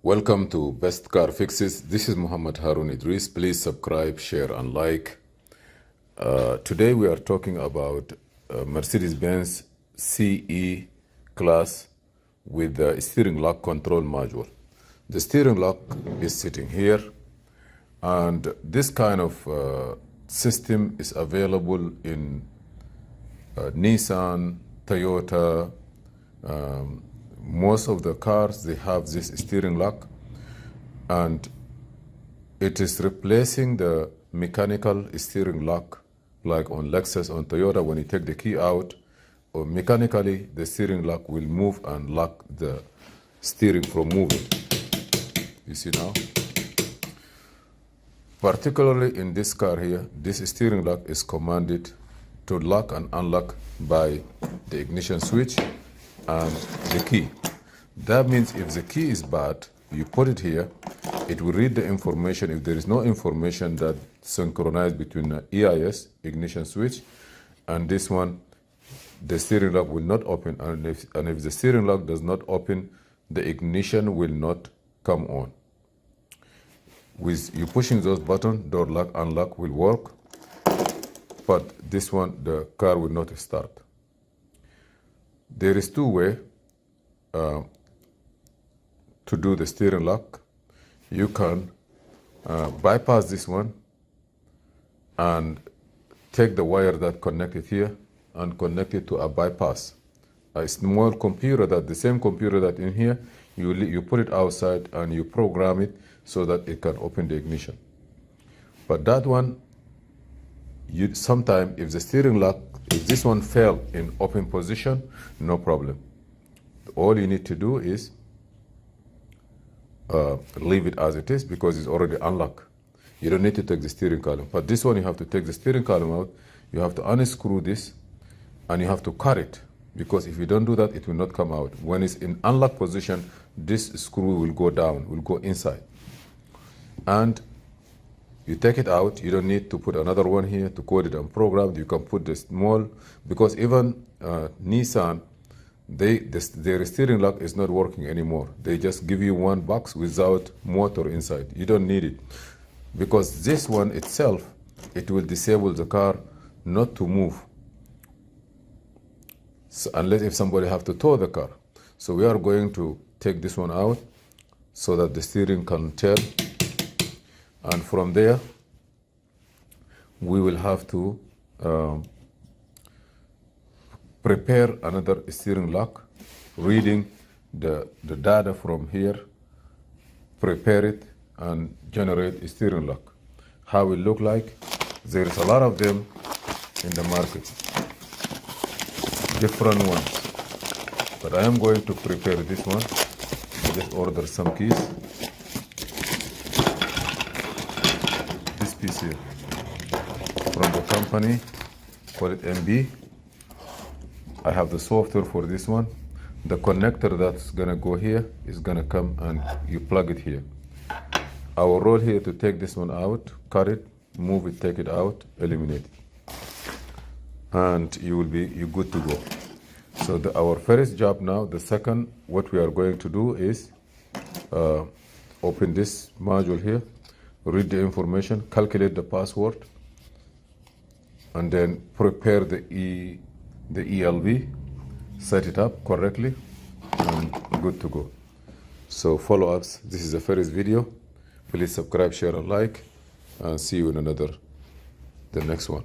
Welcome to Best Car Fixes. This is Muhammad Harun Idris. Please subscribe, share, and like. Today we are talking about Mercedes-Benz CE class with the steering lock control module. The steering lock is sitting here, and this kind of system is available in Nissan, Toyota. Most of the cars, they have this steering lock, and it is replacing the mechanical steering lock like on Lexus, on Toyota. When you take the key out, or mechanically the steering lock will move and lock the steering from moving. You see now? Particularly in this car here, this steering lock is commanded to lock and unlock by the ignition switch and the key. That means if the key is bad, you put it here, it will read the information. If there is no information that synchronized between the EIS, ignition switch, and this one, the steering lock will not open. And if the steering lock does not open, the ignition will not come on. With you pushing those buttons, door lock, unlock will work, but this one, the car will not start. There is two ways to do the steering lock. You can bypass this one and take the wire that connected here and connect it to a bypass. A small computer, that the same computer that in here, you put it outside and you program it so that it can open the ignition. But that one, sometime if the steering lock, if this one fell in open position, no problem. All you need to do is leave it as it is because it's already unlocked. You don't need to take the steering column. But this one, you have to take the steering column out. You have to unscrew this and you have to cut it, because if you don't do that, it will not come out. When it's in unlocked position, this screw will go down, will go inside. And you take it out. You don't need to put another one here to code it and program it. You can put the small, because even Nissan, their steering lock is not working anymore. They just give you one box without motor inside. You don't need it, because this one itself, it will disable the car not to move, so unless if somebody have to tow the car. So we are going to take this one out so that the steering can turn. And from there, we will have to prepare another steering lock, reading the data from here, prepare it, and generate a steering lock. How it look like? There is a lot of them in the market, different ones. But I am going to prepare this one. I just order some keys. Piece here from the company, call it MB. I have the software for this one. The connector that's gonna go here is gonna come and you plug it here. Our role here to take this one out, cut it, move it, take it out, eliminate it, and you're good to go. So our first job now, the second, what we are going to do is open this module here, read the information, calculate the password, and then prepare the ELV, set it up correctly, and good to go. So follow us. This is the first video. Please subscribe, share, and like, and see you in the next one.